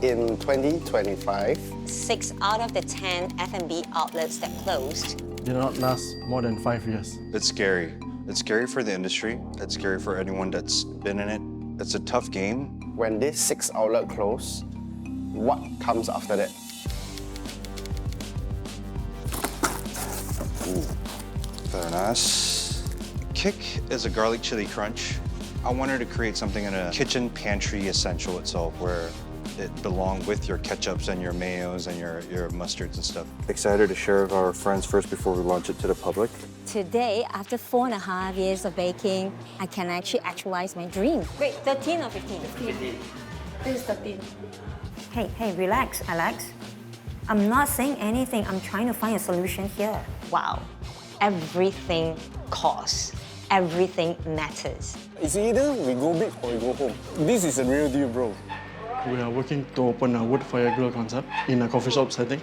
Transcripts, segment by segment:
in 2025. 6 out of the 10 F&B outlets that closed. Did not last more than 5 years. It's scary. It's scary for the industry. It's scary for anyone that's been in it. It's a tough game. When this 6 outlet close, what comes after that? Very nice. Kick is a garlic chili crunch. I wanted to create something in a kitchen pantry essential itself where it belonged with your ketchups and your mayos and your mustards and stuff. Excited to share with our friends first before we launch it to the public. Today, after 4.5 years of baking, I can actually actualize my dream. Wait, 13 or 15? 15. This is 13. Hey, relax, Alex. I'm not saying anything. I'm trying to find a solution here. Wow, everything costs. Everything matters. It's either we go big or we go home. This is a real deal, bro. We are working to open a wood fire grill concept in a coffee shop setting.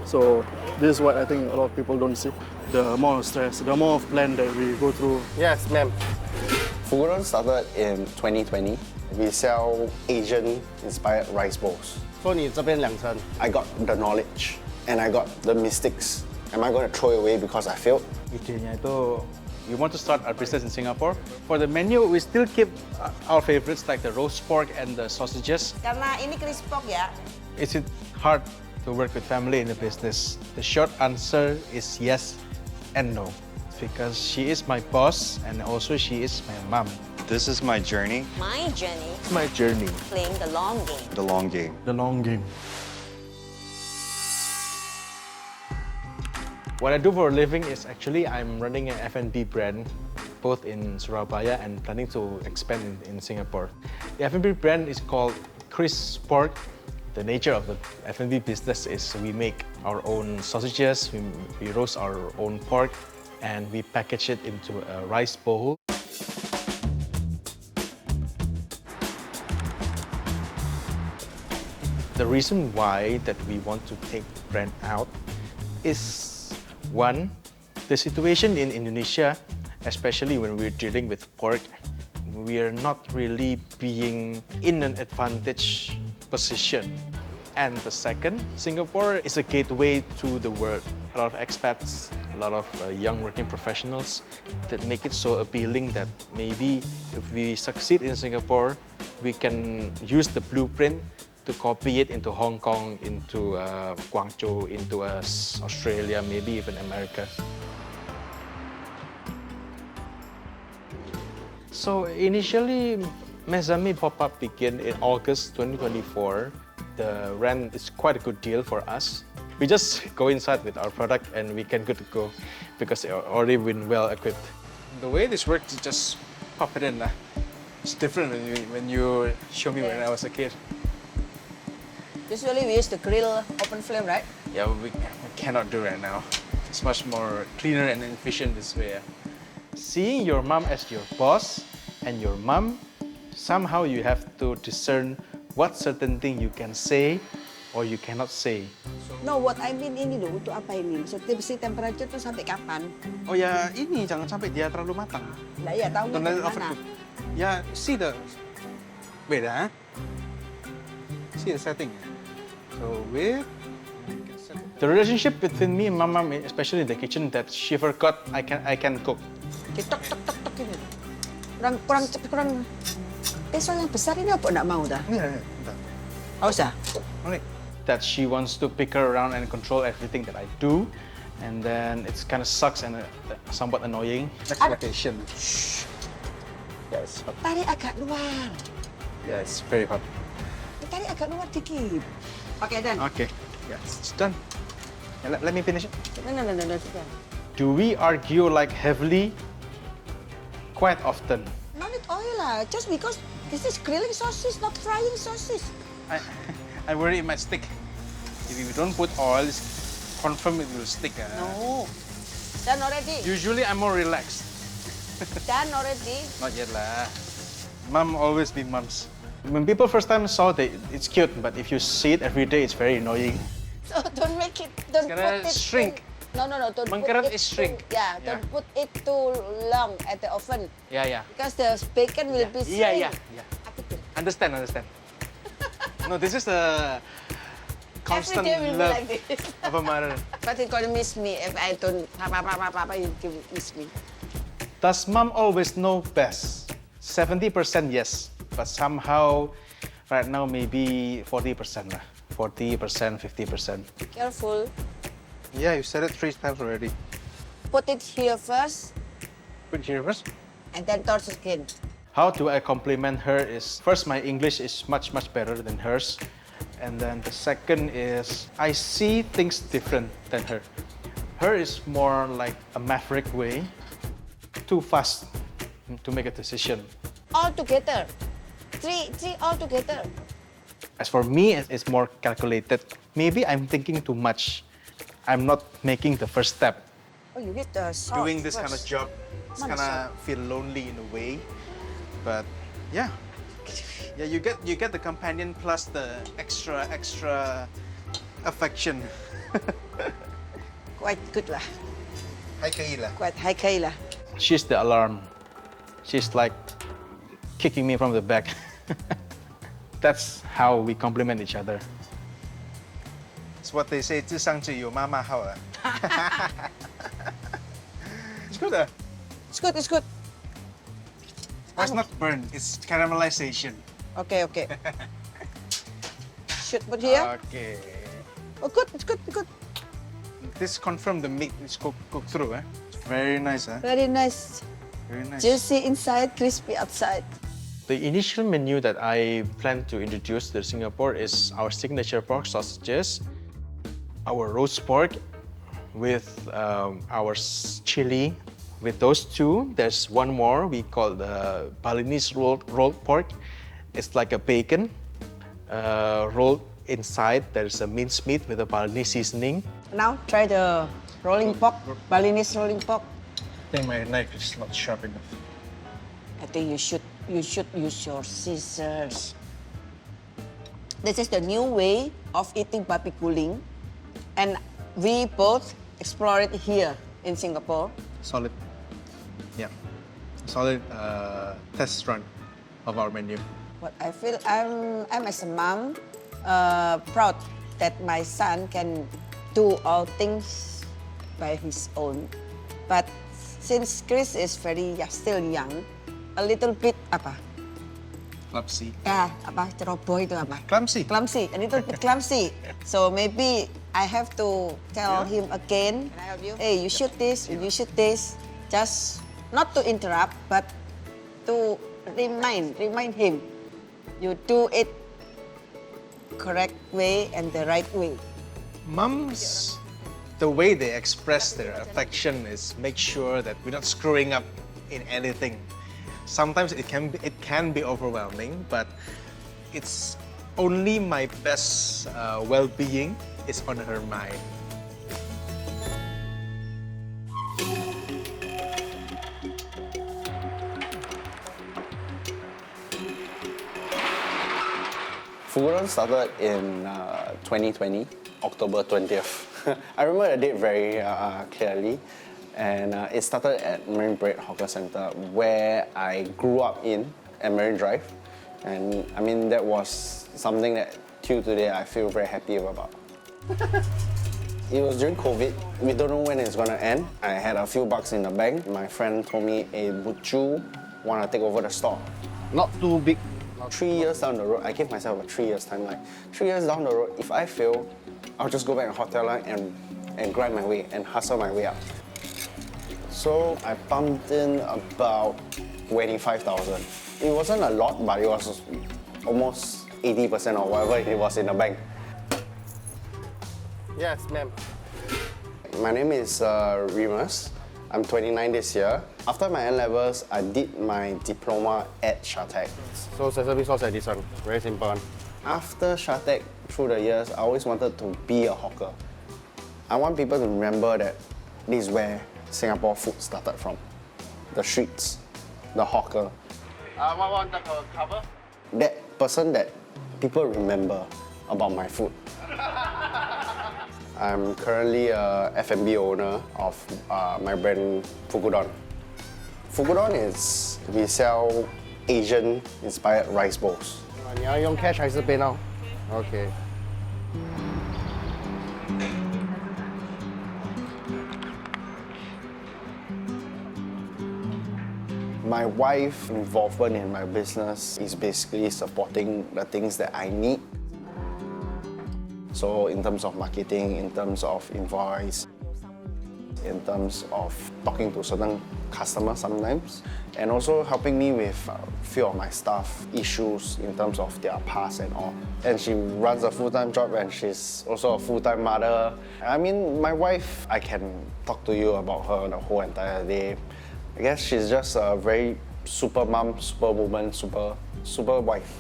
So this is what I think a lot of people don't see. The amount of stress, the amount of plan that we go through. Yes, ma'am. Fukudon started in 2020. We sell Asian-inspired rice bowls. So 你这边2层 I got the knowledge and I got the mistakes. Am I going to throw it away because I failed? Idenya itu, we want to start our business in Singapore. For the menu, we still keep our favorites like the roast pork and the sausages. Karena ini crisp pork ya. Is it hard to work with family in the business? The short answer is yes and no. Because she is my boss and also she is my mom. This is my journey. My journey, It's my journey. playing the long game. The long game. The long game. What I do for a living is actually I'm running an F&B brand both in Surabaya and planning to expand in Singapore. The F&B brand is called Crisp Pork. The nature of the F&B business is we make our own sausages, we roast our own pork, and we package it into a rice bowl. The reason why that we want to take the brand out is, one, the situation in Indonesia, especially when we're dealing with pork, we are not really being in an advantage position. And the second, Singapore is a gateway to the world. A lot of expats, a lot of young working professionals that make it so appealing that maybe if we succeed in Singapore, we can use the blueprint to copy it into Hong Kong, into Guangzhou, into Australia, maybe even America. So initially, Mezami pop-up began in August 2024. The rent is quite a good deal for us. We just go inside with our product and we can good to go because they're already been well equipped. The way this works is just pop it in. It's different when you show me when I was a kid. Usually we use the grill open flame, right? Yeah, we cannot do right now. It's much more cleaner and efficient this way. Seeing your mom as your boss and your mom, somehow you have to discern what certain thing you can say or you cannot say. No, what I mean ini loh, untuk apa ini? So, si temperature tuh sampai kapan? Oh ya, ini jangan sampai dia terlalu matang. Nah iya, tahu Don't let it gimana? overcook. Yeah, see the... Beda, see the setting. So with... The relationship between me and my mom, especially in the kitchen, that she forgot I can cook. Tok tok tok tok ini. Kurang. Pisau yang besar ini apa nak mau dah? Iya, bentar. Oh usah. Oke. That she wants to pick her around and control everything that I do. And then it's kind of sucks and somewhat annoying. Next location. Yes, hot. Tarik agak luar. Yes, very hot. Tarik agak luar dikit. Okay, done. Okay, yes, it's done. Yeah, let me finish it. No. Sudah. Do we argue like heavily? Quite often. No need oil lah. Just because this is grilling sausage, not frying sausage. I worry it might stick. If you don't put oil, it's confirm it will stick. No. Done already. Usually I'm more relaxed. Done already. Not yet lah. Mom always be mums. When people first time saw it, it's cute, but if you see it every day, it's very annoying. So don't make it. Don't It's put gonna it. shrink. No. Don't Mengkerut put it. is shrink. Don't put it too long at the oven. Yeah. Because the bacon will be shrink. Yeah. Understand. No, this is a constant Every day will be love like this. of a mother. But he's gonna miss me if I don't. Papa, you miss me. Does mom always know best? 70% yes, but somehow right now maybe 40% lah. 40%, 50%. Careful. Yeah, you said it 3 times already. Put it here first, Put it here first. and then toss again. How do I compliment her is, first, my English is much better than hers. And then the second is, I see things different than her. Her is more like a maverick way, too fast to make a decision. All together. Three all together. As for me, it's more calculated. Maybe I'm thinking too much. I'm not making the first step. Oh, you get the salt Doing this kind of first. job, it's Mana kind of feel lonely in a way. But yeah, you get the companion plus the extra affection. Quite good lah. Hai Quite high kay lah. She's the alarm. She's like kicking me from the back. That's how we complement each other. It's what they say, 智商只有妈妈好啊。It's good. It's good, it's good. It's not burn, it's caramelization. Okay. Should put here. Okay. Oh, good, it's good, it's good. This confirm the meat is cooked through, eh? It's very nice, eh? Very nice. Very nice. Juicy inside, crispy outside. The initial menu that I plan to introduce to Singapore is our signature pork sausages, our roast pork with our chili. With those two, there's one more we call the Balinese rolled pork. It's like a bacon rolled inside. There's a minced meat with a Balinese seasoning. Now try the rolling pork, Balinese rolling pork. I think my knife is not sharp enough. I think you should use your scissors. This is the new way of eating babi guling, and we both explore it here in Singapore. Solid. Yeah. Solid test run of our menu. But I feel I'm as a mom proud that my son can do all things by his own. But since Chris is still young, a little bit Clumsy. ceroboh itu apa? Clumsy. Clumsy, a little bit clumsy. So maybe I have to tell him again, hey, you shoot this, you shoot this. Just not to interrupt, but to remind him. You do it correct way and the right way. Moms, the way they express their affection is make sure that we're not screwing up in anything. Sometimes it can be overwhelming, but it's only my best well-being is on her mind. Fukudon started in 2020, October 20th. I remember the date very clearly. And it started at Marine Parade Hawker Centre, where I grew up at Marine Drive. And I mean, that was something that till today I feel very happy about. It was during COVID. We don't know when it's gonna end. I had a few bucks in the bank. My friend told me, hey, would you wanna take over the store? Not too big. 3 years down the road, I gave myself a 3 years time. Like 3 years down the road, if I fail, I'll just go back to hotel line and grind my way and hustle my way up. So I pumped in about 25,000. It wasn't a lot, but it was almost 80% or whatever it was in the bank. Yes, ma'am. My name is Remus. I'm 29 this year. After my N-levels, I did my diploma at Shatec. So sesame sauce like this one, very simple one. After Shatec, through the years, I always wanted to be a hawker. I want people to remember that this is where Singapore food started from. The streets, the hawker. What the cover? That person that people remember about my food. I'm currently a F&B owner of my brand Fukudon. Fukudon is, we sell Asian-inspired rice bowls. 你要用 cash 还是 PayNow? Okay. My wife's involvement in my business is basically supporting the things that I need. So in terms of marketing, in terms of invoice, in terms of talking to certain customers sometimes, and also helping me with a few of my staff issues in terms of their past and all. And she runs a full-time job and she's also a full-time mother. I mean, my wife, I can talk to you about her the whole entire day. I guess she's just a very super mom, super woman, super wife.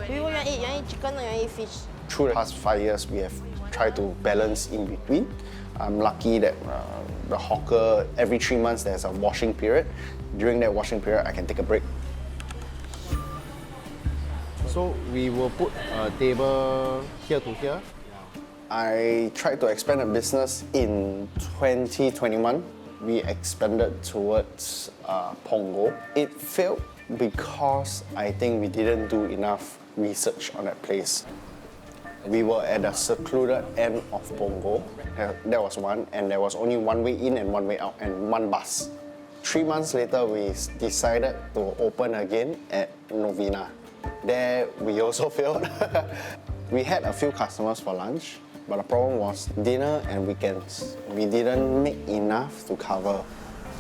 Do you want to eat? You want to eat chicken or you want to eat fish? Through the past 5 years, we have tried to balance in between. I'm lucky that the hawker, every 3 months there's a washing period. During that washing period, I can take a break. So we will put a table here to here. I tried to expand the business in 2021. We expanded towards Punggol. It failed because I think we didn't do enough research on that place. We were at a secluded end of Punggol. That was one, and there was only one way in and one way out, and one bus. 3 months later, we decided to open again at Novena. There, we also failed. We had a few customers for lunch, but the problem was dinner and weekends. We didn't make enough to cover.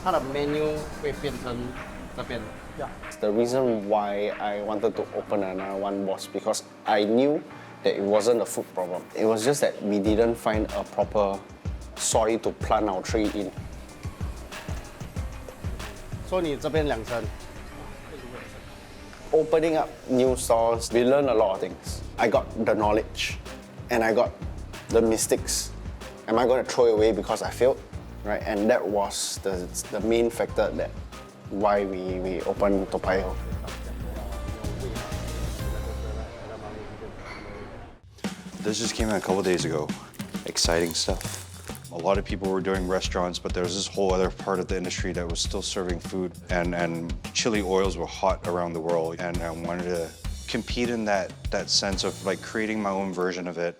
它的 menu 会变成这边。 The reason why I wanted to open another one was because I knew that it wasn't a food problem. It was just that we didn't find a proper soil to plant our tree in. 所以你这边2层。 Opening up new stores, we learned a lot of things. I got the knowledge and I got the mistakes. Am I going to throw it away because I failed? Right? And that was the main factor that why we opened Toa Payoh. This just came in a couple days ago. Exciting stuff. A lot of people were doing restaurants, but there was this whole other part of the industry that was still serving food. And chili oils were hot around the world. And I wanted to compete in that sense of like creating my own version of it.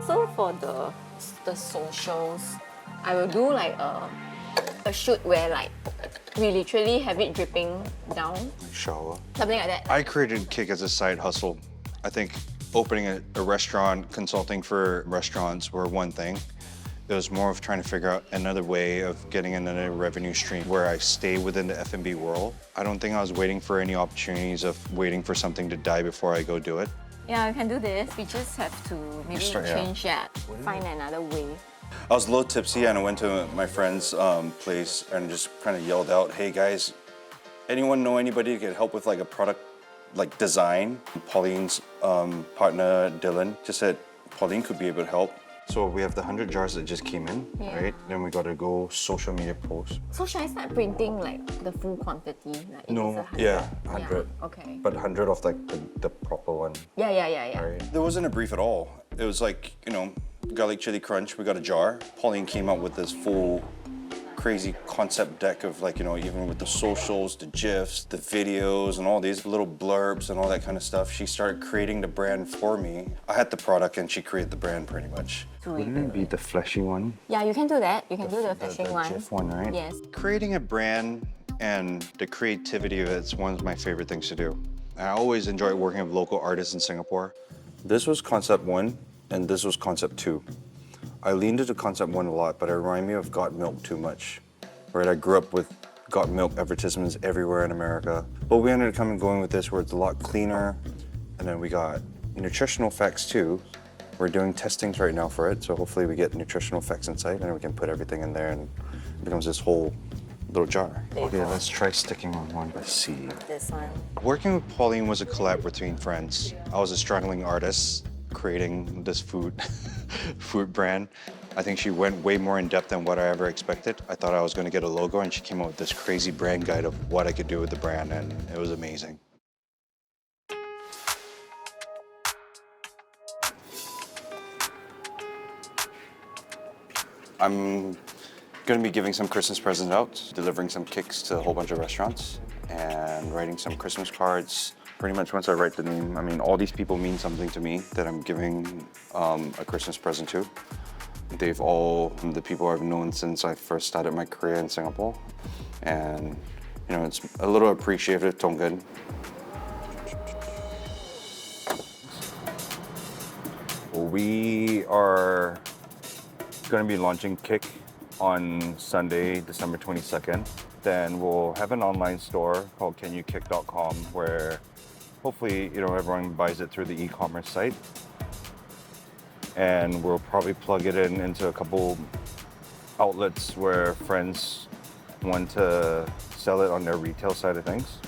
So for the socials, I will do like a shoot where like we literally have it dripping down. Shower. Something like that. I created Kick as a side hustle. I think opening a restaurant, consulting for restaurants were one thing. It was more of trying to figure out another way of getting another revenue stream where I stay within the F&B world. I don't think I was waiting for any opportunities of waiting for something to die before I go do it. Yeah, we can do this. We just have to maybe change that, find another way. I was a little tipsy and I went to my friend's place and just kind of yelled out, "Hey guys, anyone know anybody who can help with like a product like design?" Pauline's partner, Dylan, just said Pauline could be able to help. So we have the 100 jars that just came in, right? Then we got to go social media post. So should I start printing like the full quantity? Like if No, it's 100? yeah, 100. Yeah, okay. But 100 of like the proper one. Yeah. Right. There wasn't a brief at all. It was like, you know, garlic chili crunch, we got a jar. Pauline came up with this full crazy concept deck of like, you know, even with the socials, the GIFs, the videos, and all these little blurbs and all that kind of stuff. She started creating the brand for me. I had the product and she created the brand pretty much. Wouldn't it be the fleshy one? Yeah, you can do that. You can do the flashing the one. GIF one, right? Yes. Creating a brand and the creativity of it's one of my favorite things to do. I always enjoy working with local artists in Singapore. This was concept 1 and this was concept 2. I leaned into concept 1 a lot, but it reminded me of Got Milk too much. Right, I grew up with Got Milk advertisements everywhere in America. But we ended up going with this where it's a lot cleaner. And then we got nutritional facts too. We're doing testings right now for it, so hopefully we get nutritional facts inside and we can put everything in there and it becomes this whole little jar. Okay, let's try sticking on one. Let's see. This one. Working with Pauline was a collab between friends. I was a struggling artist creating this food brand. I think she went way more in depth than what I ever expected. I thought I was going to get a logo and she came up with this crazy brand guide of what I could do with the brand and it was amazing. I'm going to be giving some Christmas presents out, delivering some kicks to a whole bunch of restaurants, and writing some Christmas cards, Pretty much once I write the name, I mean, all these people mean something to me that I'm giving a Christmas present to. They've all been the people I've known since I first started my career in Singapore. And, you know, it's a little appreciative, Tongan. We are going to be launching Kick on Sunday, December 22nd. Then we'll have an online store called CanYouKick.com where hopefully, you know, everyone buys it through the e-commerce site. And we'll probably plug it into a couple outlets where friends want to sell it on their retail side of things.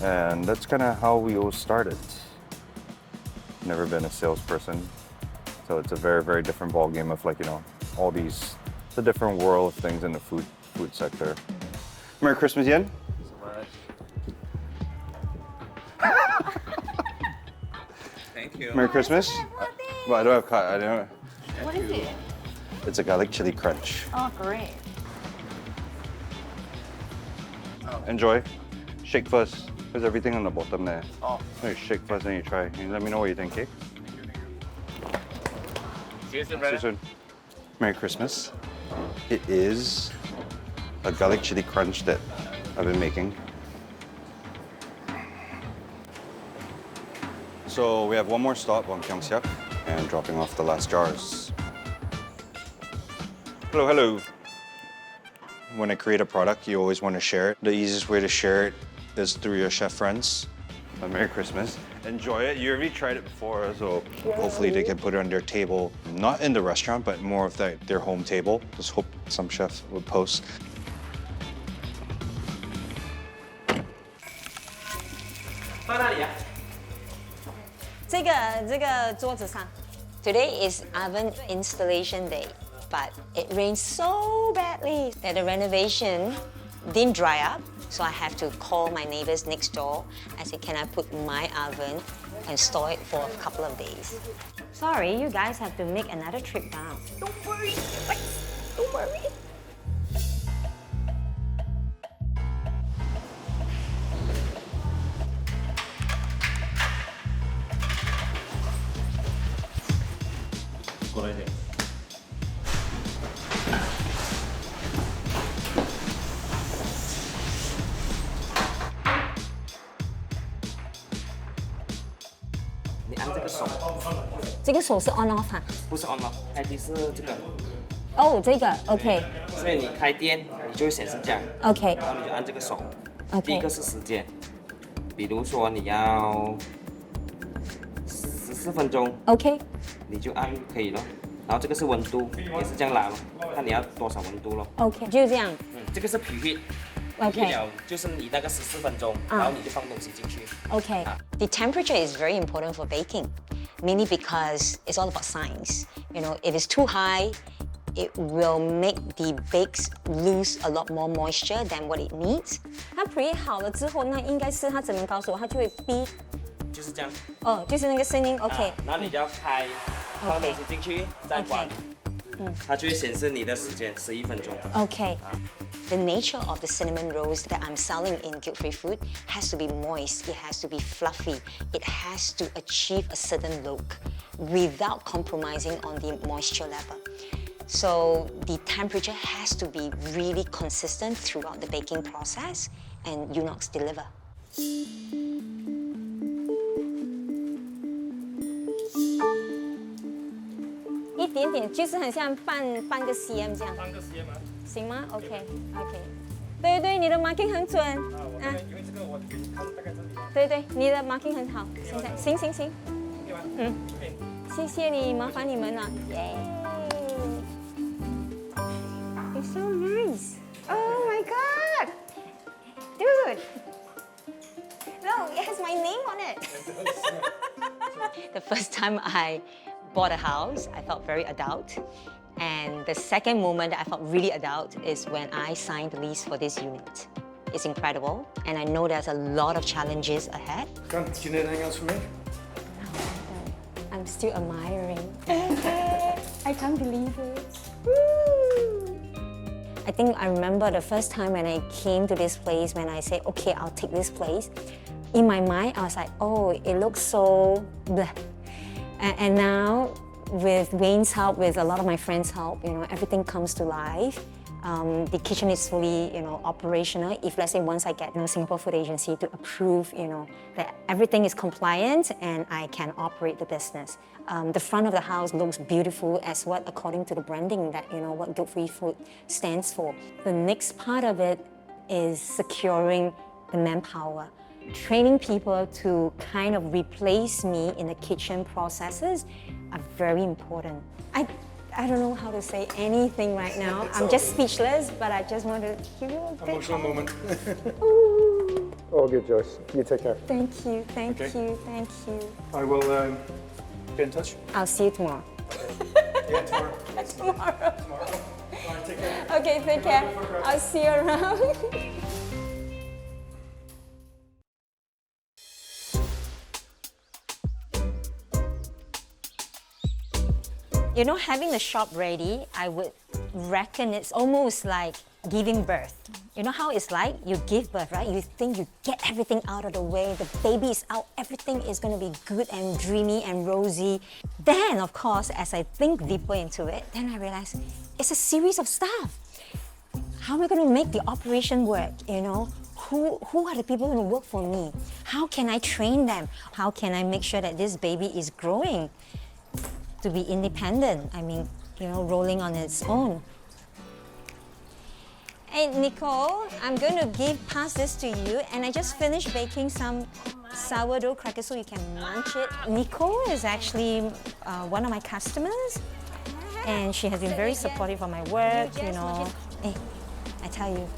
And that's kind of how we all started. Never been a salesperson, so it's a very, very different ballgame of, like, you know, all these, the different world of things in the food sector. Merry Christmas, Yen. Thank you. Merry Christmas. Well, I don't have I don't. What is it? It's a garlic chili crunch. Oh, great. Enjoy. Shake first. There's everything on the bottom there. Oh. You shake first, then you try. You let me know what you think, okay? See you soon, See you brother. soon. Merry Christmas. It is a garlic chili crunch that I've been making. So we have one more stop on Kiong Siak and dropping off the last jars. Hello, hello. When I create a product, you always want to share it. The easiest way to share it is through your chef friends. Merry Christmas. Enjoy it. You already tried it before, so hopefully they can put it on their table, not in the restaurant, but more of their home table. Just hope some chef would post. Today is oven installation day, but it rained so badly that the renovation didn't dry up. So I have to call my neighbors next door. I said, can I put my oven and store it for a couple of days? Sorry, you guys have to make another trip down. Don't worry, don't worry.这个手是 on off 哈？不是 on off，开机是这个。哦，这个 OK。所以你开电，你就会显示这样。OK。然后你就按这个手。 OK。第一个是时间，比如说你要14分钟。OK。你就按可以了。然后这个是温度，也是这样拉咯，看你要多少温度咯。OK，就是这样。这个是preheat。 OK， 就是你那个14分钟，然后你就放东西进去。OK， The temperature is very important for baking, mainly because it's all about science. You know, if it's too high, it will make the bakes lose a lot more moisture than what it needs. 它 pre 好了之后，那应该是它怎么告诉我，它就会逼。就是这样。哦，就是那个声音 OK。然后你就要开，放东西进去，再关。它就会显示你的时间11分钟。OK。The nature of the cinnamon rolls that I'm selling in guilt-free food has to be moist, it has to be fluffy, it has to achieve a certain look without compromising on the moisture level. So the temperature has to be really consistent throughout the baking process, and Unox deliver. 一点点，就是很像半个 cm 这样。半个 cm 吗？行吗 ？OK， 对对，你的 marking 很准。因为这个我看大概这里。对对，你的 marking 很好。现在行。谢谢你，麻烦你们了。耶 It's so nice. Oh my god, dude. No, it has my name on it. The first time I bought a house, I felt very adult. And the second moment that I felt really adult is when I signed the lease for this unit. It's incredible, and I know there's a lot of challenges ahead. Do you need anything else from me? I'm still admiring. I can't believe it. Woo! I think I remember the first time when I came to this place, when I said, okay, I'll take this place. In my mind, I was like, oh, it looks so bleh. And now, with Wayne's help, with a lot of my friends' help, everything comes to life. The kitchen is fully, operational. If let's say once I get, Singapore Food Agency to approve, that everything is compliant and I can operate the business. The front of the house looks beautiful as what, according to the branding that, what guilt-free food stands for. The next part of it is securing the manpower. Training people to kind of replace me in the kitchen processes are very important. I don't know how to say anything right now. I'm just speechless, but I just want to give you a big Emotional moment. All good, Joyce. You take care. Thank you, thank Okay. you, thank you. I will be in touch. I'll see you tomorrow. Yeah, tomorrow. Tomorrow. All right, take care. Okay, take care. I'll see you around. Having the shop ready, I would reckon it's almost like giving birth. You know how it's like? You give birth, right? You think you get everything out of the way, the baby is out, everything is going to be good and dreamy and rosy. Then, of course, as I think deeper into it, then I realize it's a series of stuff. How am I going to make the operation work, Who are the people who work for me? How can I train them? How can I make sure that this baby is growing to be independent? Rolling on its own. Hey, Nicole, I'm going to pass this to you, and I just finished baking some sourdough crackers so you can munch it. Nicole is actually one of my customers, and she has been very supportive of my work, Hey, I tell you,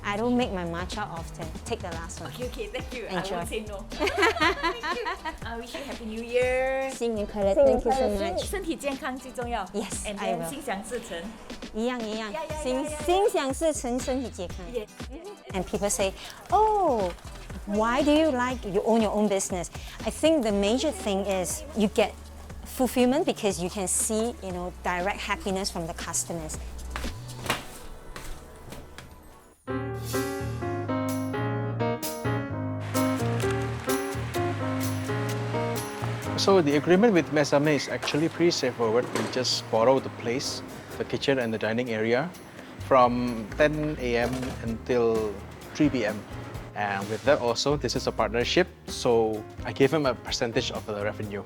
I don't make my matcha often. Take the last one. Okay, thank you. Enjoy. I won't say no. Thank you. I wish you Happy New Year. 新年快乐 Thank you so much. 身体健康最重要。 Yes, And I then will. 心想事成。一样，心想事成，身体健康。 Yes. And people say, oh, why do you own your own business? I think the major thing is you get fulfillment because you can see, direct happiness from the customers. So the agreement with Mesame is actually pretty straightforward. We just borrow the place, the kitchen and the dining area from 10 a.m. until 3 p.m. And with that also, this is a partnership, so I gave him a percentage of the revenue.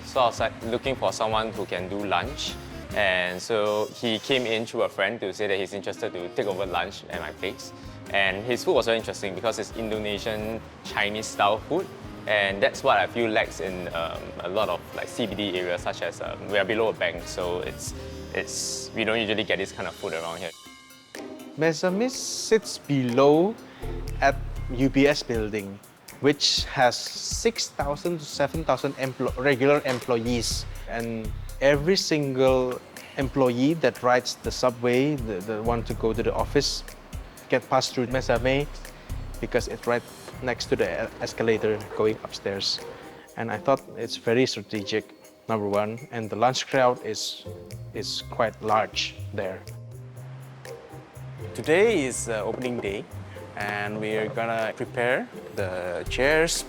So I was looking for someone who can do lunch, and so he came in through a friend to say that he's interested to take over lunch at my place. And his food was very interesting because it's Indonesian Chinese style food, and that's what I feel lacks in a lot of CBD areas, such as we are below a bank, so we don't usually get this kind of food around here. Mesame sits below at UBS building, which has 6,000 to 7,000 regular employees. And every single employee that rides the subway, the one to go to the office, get passed through Mesame because it's right next to the escalator going upstairs. And I thought it's very strategic, number one, and the lunch crowd is quite large there. Today is opening day, and we're gonna prepare the chairs,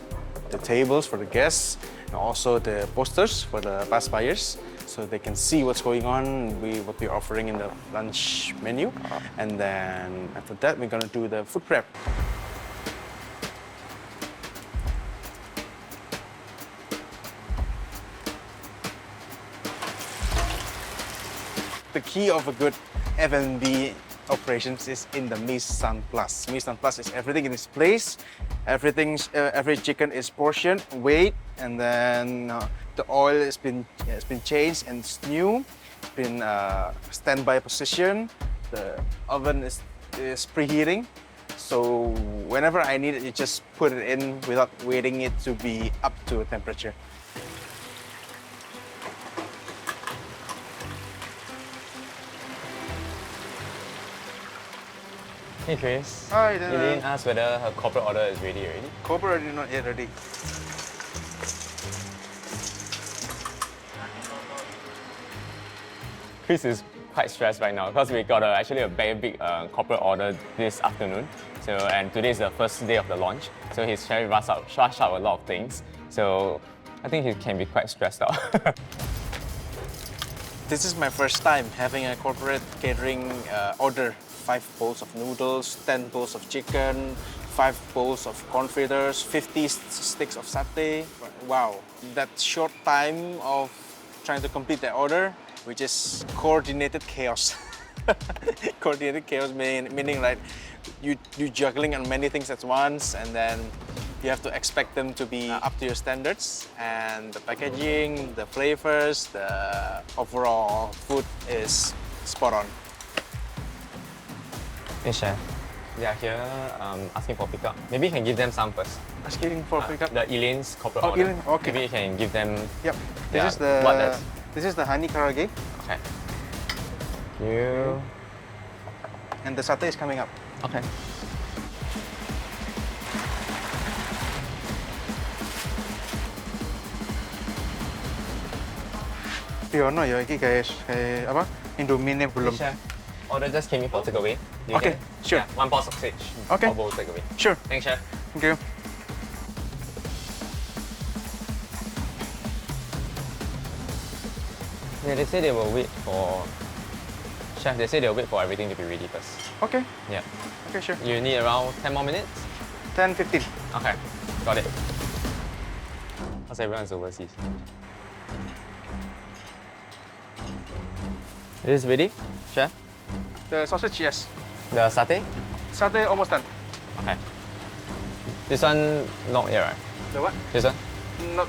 the tables for the guests, and also the posters for the past buyers, so they can see what's going on, what we're offering in the lunch menu. And then after that, we're gonna do the food prep. The key of a good F&B operations is in the mise en place. Mise en place is everything in its place. Every chicken is portioned, weighed, and then the oil has been changed and it's new. It's been standby position. The oven is preheating. So whenever I need it, you just put it in without waiting it to be up to a temperature. Hey Chris. Hi, You didn't ask whether her corporate order is ready already? Corporate order not yet ready. Chris is quite stressed right now because we got actually a very big corporate order this afternoon. So, and today is the first day of the launch. So he's trying to rush out a lot of things. So I think he can be quite stressed out. This is my first time having a corporate catering order. 5 bowls of noodles, 10 bowls of chicken, 5 bowls of corn fritters, 50 sticks of satay. Wow, that short time of trying to complete that order, which is coordinated chaos. Coordinated chaos meaning like you juggling on many things at once, and then you have to expect them to be up to your standards, and the packaging, the flavors, the overall food is spot on. Hey chef, they are here asking for pickup. Maybe you can give them some first. Asking for pickup? The Elaine's corporate Oh, order. Elaine, okay. Maybe you can give them. Yep. Yeah, This is the honey karaage. Okay. Thank you. And the satay is coming up. Okay. Piono ya, ini kayak apa? Indomie-nya belum. Chef, order just came in for takeaway. Okay, sure. Yeah, 1 pot sausage. Okay. 4 bowls takeaway. Sure. Thanks, chef. Thank you. Yeah, they say they will wait for. Chef, they say they'll wait for everything to be ready first. Okay. Yeah. Okay, sure. You need around 10 more minutes? 10, 15. Okay, got it. Because everyone's overseas. Is this ready, chef? The sausage, yes. The satay? Satay almost done. Okay. This one not yet, right? The what? This one? Not,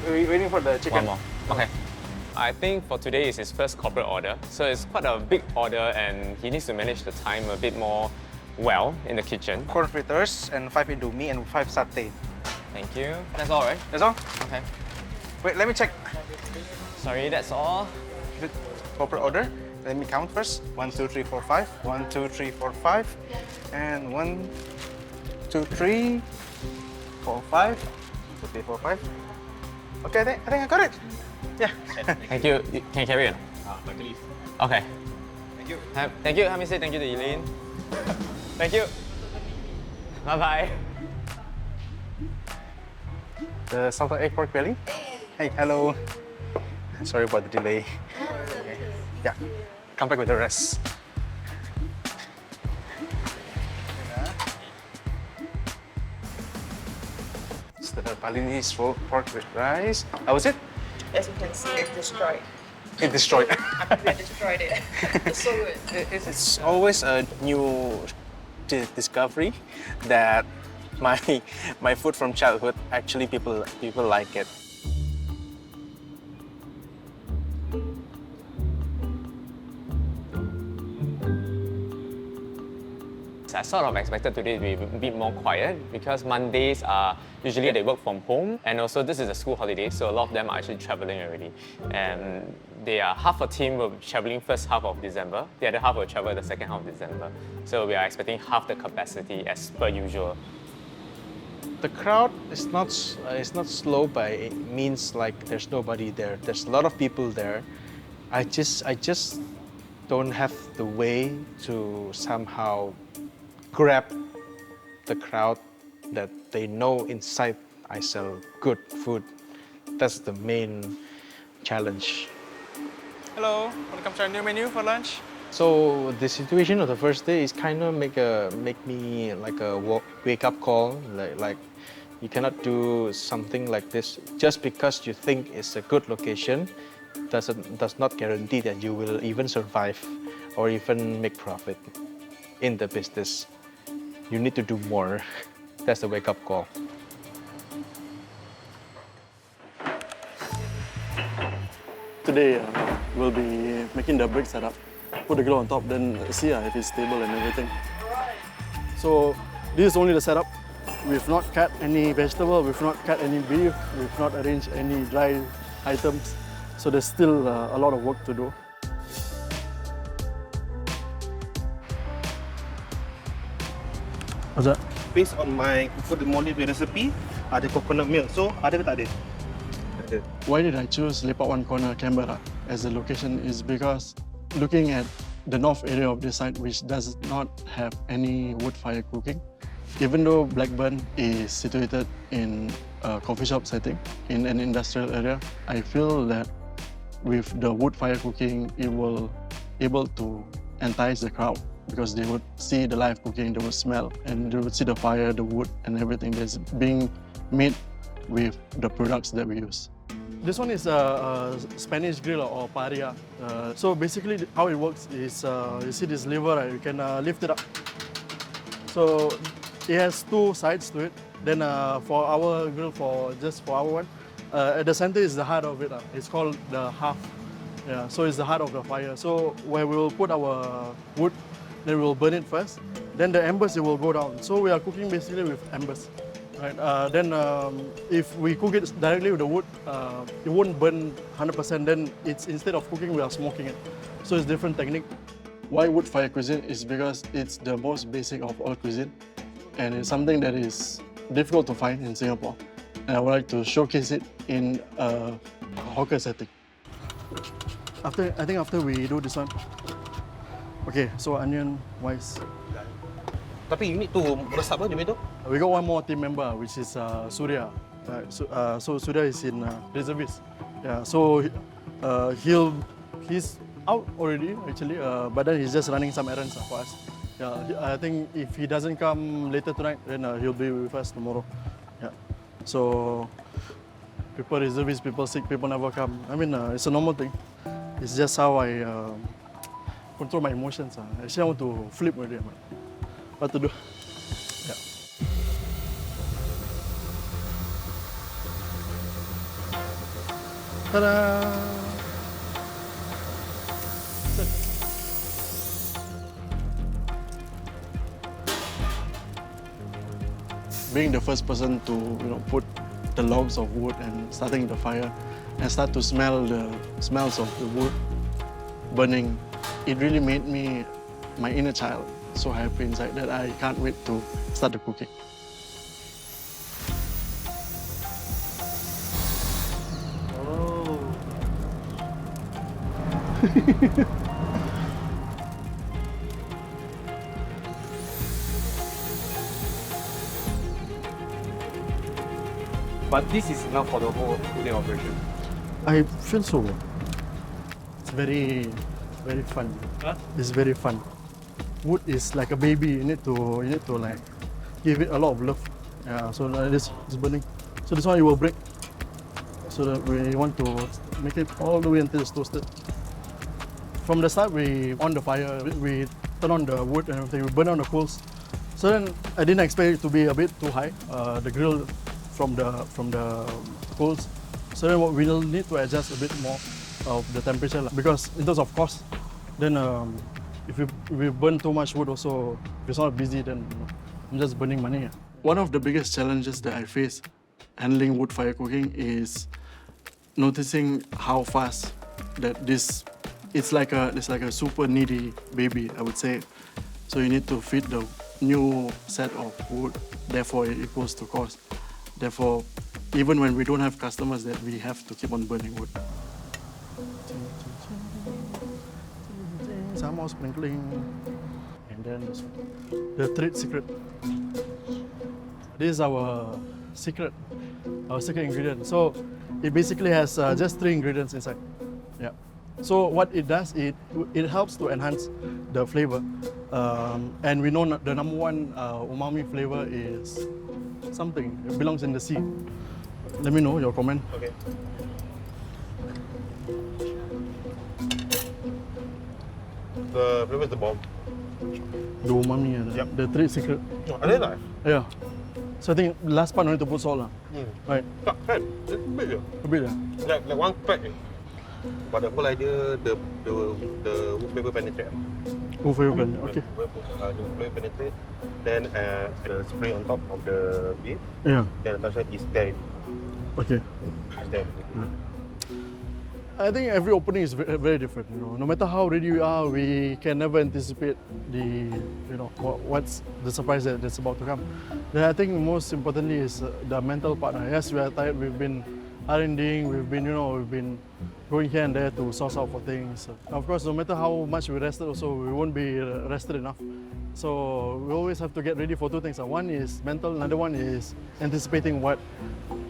waiting for the chicken. One more. Okay. I think for today is his first corporate order, so it's quite a big order and he needs to manage the time a bit more well in the kitchen. Corn fritters and 5 indomie and 5 satay. Thank you. That's all, right? That's all? Okay. Wait, let me check. Sorry, that's all. The corporate order. Let me count first. 1, 2, 3, 4, 5. 1, 2, 3, 4, 5. And 1, 2, 3, 4, 5. 2, 3, 4, 5. Okay, I think I got it. Yeah. Thank you. Can you carry it? Okay. Thank you. Thank you. Let me say thank you to Elaine. Thank you. Bye-bye. The salted egg pork belly. Hey, hello. Sorry about the delay. Okay. Yeah, come back with the rest. It's the Balinese pork with rice. How was it? As you can see, it's destroyed. It destroyed. I destroyed it. It's so good. It's always a new discovery that my food from childhood, actually people like it. I sort of expected today to be a bit more quiet because Mondays are usually they work from home, and also this is a school holiday, so a lot of them are actually traveling already. And they are half a team will be traveling first half of December, the other half will travel the second half of December. So we are expecting half the capacity as per usual. The crowd is not slow by means like there's nobody there. There's a lot of people there. I just don't have the way to somehow grab the crowd that they know inside I sell good food. That's the main challenge. Hello, welcome to our new menu for lunch. So the situation of the first day is kind of make me like a wake up call. Like you cannot do something like this just because you think it's a good location. Does not guarantee that you will even survive or even make profit in the business. You need to do more. That's the wake up call. Today we'll be making the brick setup. Put the grill on top, then see if it's stable and everything. So this is only the setup. We've not cut any vegetable, we've not cut any beef, we've not arranged any dry items. So there's still a lot of work to do. What's that? Based on my food mole recipe, ada coconut milk. So ada ke tak ada? Ada. Why did I choose Lepak One Corner, Canberra as the location is because looking at the north area of this site, which does not have any wood fire cooking. Even though Blackburn is situated in a coffee shop setting, in an industrial area, I feel that with the wood fire cooking, it will able to entice the crowd because they would see the live cooking, they would smell, and they would see the fire, the wood, and everything that's being made with the products that we use. This one is a Spanish grill or paria. So basically how it works is, you see this lever, right? You can lift it up. So it has two sides to it. Then for our grill, just for our one, at the center is the heart of it. It's called the half. Yeah, so it's the heart of the fire. So where we will put our wood, then we will burn it first. Then the embers, it will go down. So we are cooking basically with embers. Right? Then if we cook it directly with the wood, it won't burn 100%. Then it's instead of cooking, we are smoking it. So it's different technique. Why wood fire cuisine is because it's the most basic of all cuisine, and it's something that is difficult to find in Singapore. And I would like to showcase it in a hawker setting. I think after we do this one, okay. So onion wise. Tapi you need to resap je tu. We got one more team member, which is Surya. So Surya is in reservist. Yeah. So he's out already actually, but then he's just running some errands for us. Yeah. I think if he doesn't come later tonight, then he'll be with us tomorrow. Yeah. So people reservist, people sick, people never come. I mean, it's a normal thing. It's just how I control my emotions. Actually, I want to flip with it. What to do? Yeah. Ta-da! Being the first person to put the logs of wood and starting the fire and start to smell the smells of the wood burning, it really made my inner child so happy inside that I can't wait to start the cooking. Oh. But this is enough for the whole cooking operation. I feel so good. It's very, very fun. Huh? It's very fun. Wood is like a baby. You need to like give it a lot of love. Yeah. So like this is burning. So this one you will break. So that we want to make it all the way until it's toasted. From the start, we on the fire. We turn on the wood and everything. We burn on the coals. So then I didn't expect it to be a bit too high. The grill from the coals. So then we'll need to adjust a bit more of the temperature because in terms of cost, then if we burn too much wood also, if it's not busy, then I'm just burning money. One of the biggest challenges that I face handling wood fire cooking is noticing how fast that it's like a super needy baby, I would say. So you need to feed the new set of wood, therefore it equals to cost. Therefore, even when we don't have customers, that we have to keep on burning wood. Some more sprinkling, and then the trade secret. This is our secret ingredient. So it basically has just 3 ingredients inside. Yeah. So what it does, it helps to enhance the flavor, and we know the number one umami flavor is something. It belongs in the sea. Let me know your comment. Okay. The flavor is the bomb. The umami, Yep. the trade secret. Oh, are they live? Yeah. So I think last part no need to put salt. Right. Tak kan? A bit je. A bit. Like one pack je. But the whole idea, the wood flavor penetrate. Wood flavor, okay. The flavor penetrate. Then the spray on top of the beef. Yeah. Then the is there. Okay. It's there. I think every opening is very, very different. No matter how ready we are, we can never anticipate what's the surprise that's about to come. Then I think most importantly is the mental part. Yes, we are tired. We've been R&Ding, we've been going here and there to source out for things. Of course, no matter how much we rested also, we won't be rested enough. So we always have to get ready for two things. One is mental, another one is anticipating what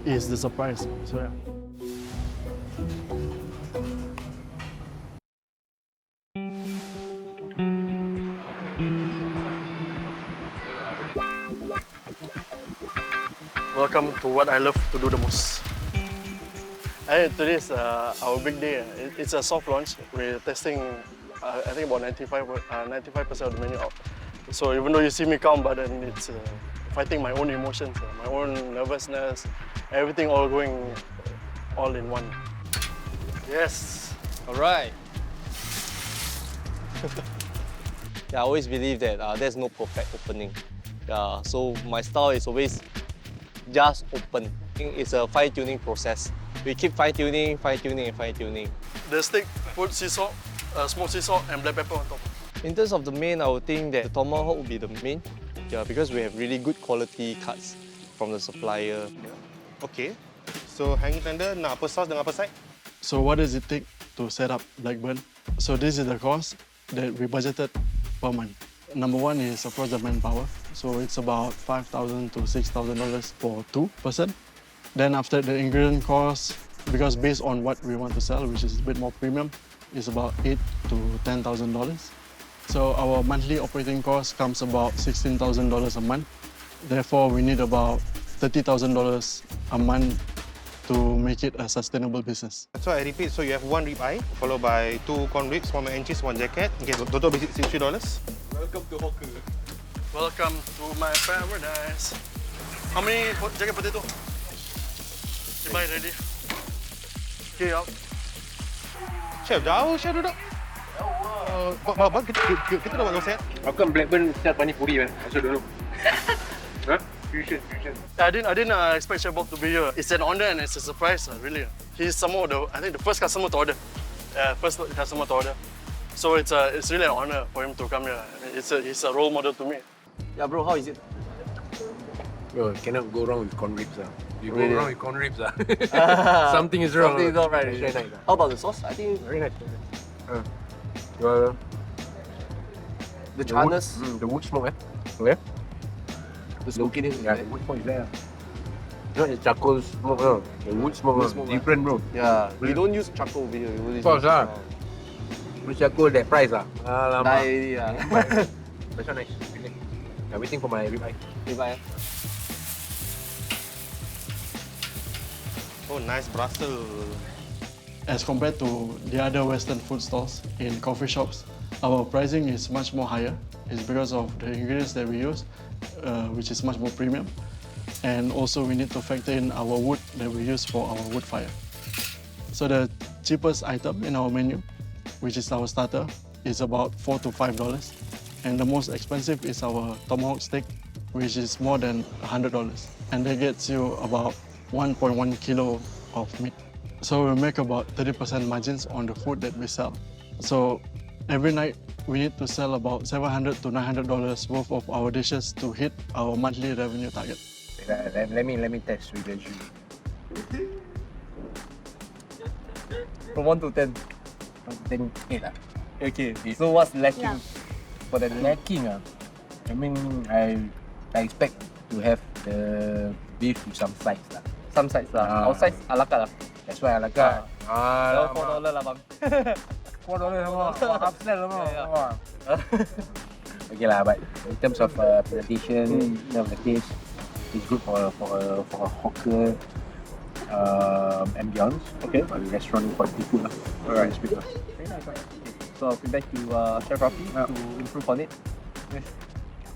is the surprise. So yeah. Welcome to what I love to do the most. Today is our big day. It's a soft launch. We're testing, I think about 95% of the menu out. So even though you see me calm, but then it's fighting my own emotions, my own nervousness, everything all going all in one. Yes. All right. Yeah, I always believe that there's no perfect opening. Yeah, so my style is always just open. It's a fine-tuning process. We keep fine-tuning, fine-tuning, and fine-tuning. The steak, put sea salt, smoked sea salt, and black pepper on top. In terms of the main, I would think that the tomahawk would be the main. Yeah, because we have really good quality cuts from the supplier. Okay. So hanging tender, nak apa sauce dengan apa side? So what does it take to set up Blackburn? So this is the cost that we budgeted per month. Number one is, of course, the manpower. So it's about $5,000 to $6,000 for two person. Then after the ingredient cost, because based on what we want to sell, which is a bit more premium, is about $8,000 to $10,000. So our monthly operating cost comes about $16,000 a month. Therefore, we need about $30,000 a month to make it a sustainable business. So I repeat, so you have one rib eye, followed by two corn ribs, one mac and cheese, one jacket. Okay, total basic $63. Welcome to hawker. Welcome to my paradise. How many jacket potato? You buy ready. Okay, out. Chef, jauh Chef duduk. Bang, kita dah buat konsep. Welcome Blackburn style pani puri man. Masuk dulu. Huh? Fusion. I didn't expect Chef Bob to be here. It's an honor and it's a surprise, really. He's I think the first customer to order. First customer to order. So it's really an honor for him to come here. He's a role model to me. Yeah, bro, how is it? Bro, cannot go wrong with corn ribs. You go wrong with corn ribs. Something is wrong. Something is not right. It's very nice. How about the sauce? I think Very nice. The charness. The wood smoke, Okay. The smokiness. Yeah, the wood smoke is there. Not the charcoal smoke, no. The wood smoke, different, bro. Yeah, we don't use charcoal over here. Of course, With charcoal, that price, Alamak. Die already, That's nice. Okay. I'm waiting for my rib eye. Rib eye. Oh, nice Brussels. As compared to the other Western food stalls in coffee shops, our pricing is much more higher. It's because of the ingredients that we use, which is much more premium. And also we need to factor in our wood that we use for our wood fire. So the cheapest item in our menu, which is our starter, is about $4 to $5. And the most expensive is our tomahawk steak, which is more than $100. And that gets you about 1.1 kilo of meat. So we make about 30% margins on the food that we sell. So every night we need to sell about $700 to $900 worth of our dishes to hit our monthly revenue target. Let me test with you. From 1 to 10. 10, 8 Okay. So what's lacking? Yeah. For the lacking, I mean, I expect to have the beef with some sides. Some sides lah. Our sides a la carte. That's why I like that. $4 lah bang. $4 sama. Half cent sama. Yeah. Okay lah, but in terms of presentation, in terms of the taste, it's good for a hawker ambience. Okay. But the restaurant quality food lah. Alright. Very nice. So feedback to Chef Rafi to improve on it. Yes.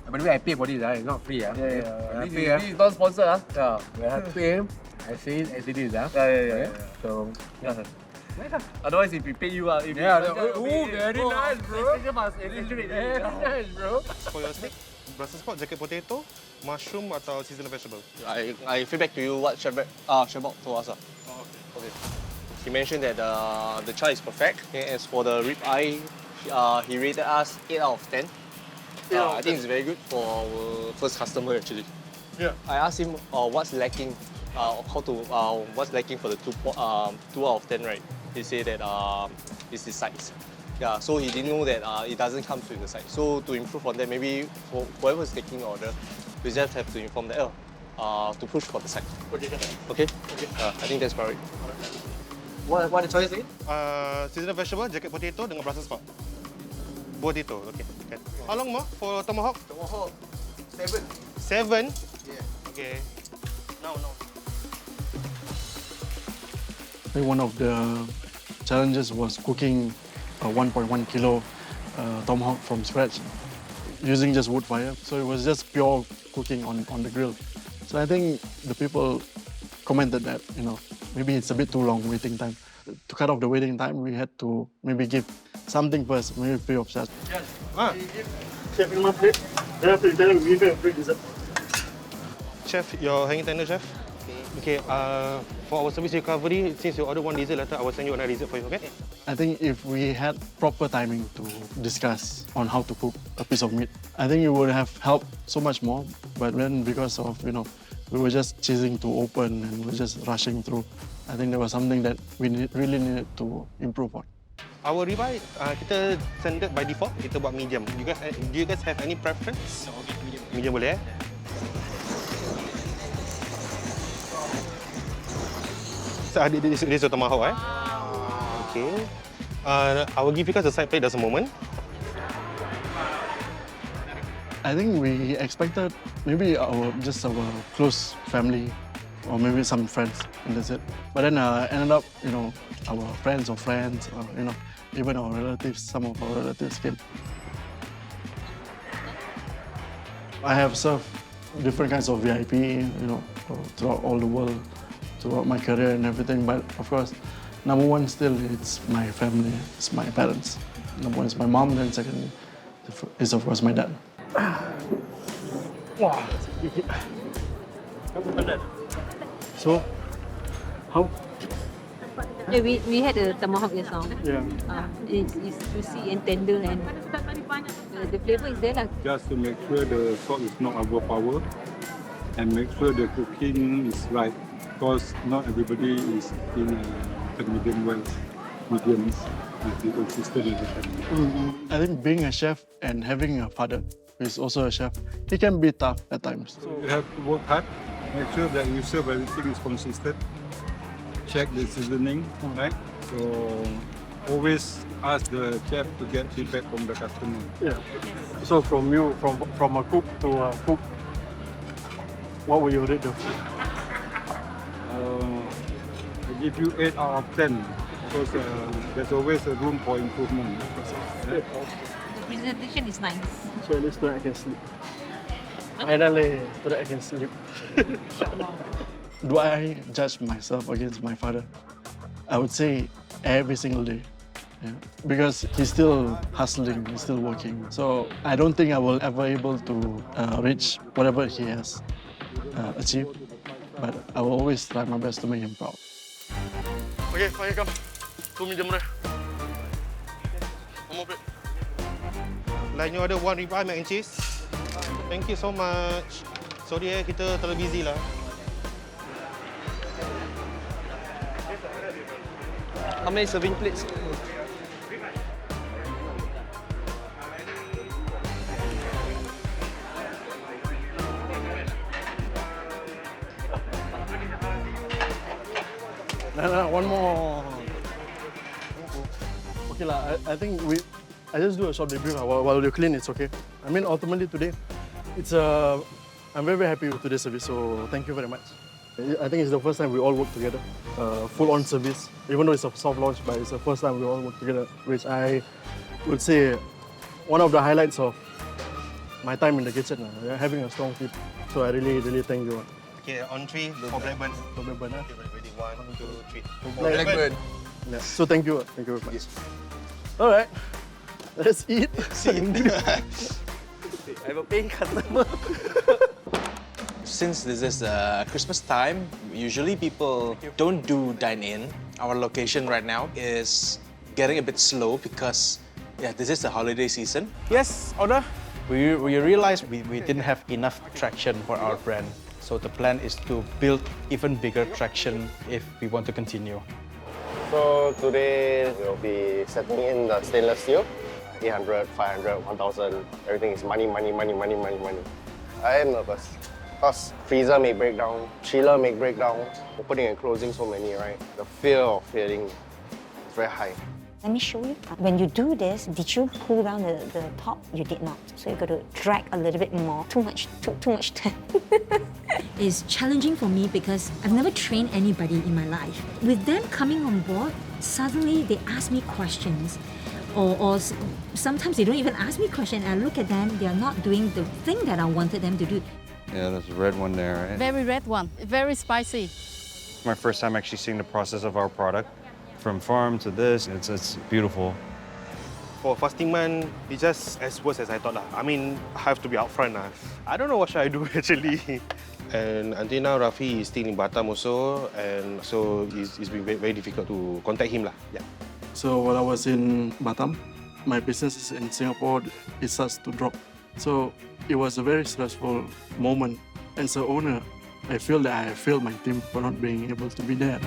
By the way, I pay for this. It's not free. Yeah. This is not sponsored. Yeah. When I pay, I say it as it is. Yeah. So, Otherwise, if we pay you, very nice, bro. Very nice, bro. For your steak, Brussels sprout, jacket potato, mushroom atau seasonal vegetable? I feedback to you what Chef Bob told us. Okay. He mentioned that the char is perfect. Okay, as for the rib eye, he rated us 8 out of 10. I think it's very good for our first customer actually. Yeah. I asked him what's lacking what's lacking for the 2 out of 10, right? He said that it's the size. Yeah, so he didn't know that it doesn't come with the size. So to improve on that, maybe for whoever is taking the order, we just have to inform them to push for the size. Okay? I think that's about it. What are the choices again? Seasonal vegetable, jacket potato dengan Brussels sprout. Potato, okay. How long more for tomahawk? Tomahawk, 7? 7. Yeah. Okay. No. I think one of the challenges was cooking a 1.1 kilo tomahawk from scratch using just wood fire. So it was just pure cooking on the grill. So I think the people commented that, maybe it's a bit too long waiting time. To cut off the waiting time, we had to maybe give something first, maybe free of charge. Chef, in my plate. Then after you tell him, we give him a free dessert. Chef, your hanging tender, chef. Okay, for our service recovery, since you order 1 dessert later, I will send you another dessert for you, okay? I think if we had proper timing to discuss on how to cook a piece of meat, I think it would have helped so much more. But then because of, we were just chasing to open and we were just rushing through, I think there was something that we really needed to improve on. Our ribeye, kita standard by default, kita buat medium. Do you guys have any preference? Medium boleh, So, this is the tomahawk, Okay. I will give you guys a side plate just a moment. I think we expected maybe just our close family or maybe some friends, and that's it. But then ended up, our friends of friends, even our relatives, some of our relatives came. I have served different kinds of VIP, throughout all the world, throughout my career and everything. But of course, number one still, it's my family, it's my parents. Number one is my mom, then second is of course my dad. Wow. So, how? Yeah, we had a tomahawk just now. Yeah. It's juicy and tender, and the flavor is there. Just to make sure the salt is not overpowered and make sure the cooking is right, because not everybody is in a medium well. Mediums must be consistent in the family. I think being a chef and having a father who is also a chef, it can be tough at times. So you have to work hard, make sure that you serve everything is consistent, check the seasoning, right? So always ask the chef to get feedback from the customer. Yeah. So from you, from a cook to a cook, what will you rate the food? I give you 8 out of 10 because there's always a room for improvement. The presentation is nice. So at least tonight I can sleep. Finally, tonight I can sleep. Do I judge myself against my father? I would say every single day. Yeah. Because he's still hustling, he's still working. So I don't think I will ever able to reach whatever he has achieved. But I will always try my best to make him proud. Okay, fine, come. 2 medium rare. One more plate. Line you order 1 ribeye mac and cheese. Thank you so much. Sorry kita terlalu busy lah. How many serving plates? No, one more. Okay lah, I think I just do a short debrief while you clean. It's okay. I mean, ultimately today, I'm very happy with today's service. So thank you very much. I think it's the first time we all work together, full-on service. Even though it's a soft launch, but it's the first time we all work together, which I would say one of the highlights of my time in the kitchen. Having a strong team. So I really thank you. Okay, on 3 for Blackburn. For Blackburn, Okay, ready? 1, 2, 3. For Blackburn. Yeah. So thank you very much. All right, let's eat. I have a paying customer. Since this is Christmas time, usually people don't do dine-in. Our location right now is getting a bit slow because this is the holiday season. Yes, order. We realized we didn't have enough traction for our brand So the plan is to build even bigger traction if we want to continue. So today we'll be setting in the stainless steel. 800, 500, 1000, everything is money, money, money, money, money, money. I am nervous. Because freezer may break down, chiller may break down, opening and closing so many, right? The fear of failing is very high. Let me show you. When you do this, did you pull down the top? You did not. So you got to drag a little bit more. Too much time. It's challenging for me because I've never trained anybody in my life. With them coming on board, suddenly they ask me questions. Or sometimes they don't even ask me questions. I look at them, they are not doing the thing that I wanted them to do. Yeah, there's a red one there, right? Very red one, very spicy. My first time actually seeing the process of our product. From farm to this, it's beautiful. For fasting month, it's just as worse as I thought. I mean, I have to be upfront. I don't know what should I do actually. And until now, Rafi is still in Batam also, and so it's been very difficult to contact him. Yeah. So while I was in Batam, my business in Singapore, it starts to drop. So it was a very stressful moment. As an owner, I feel that I failed my team for not being able to be there.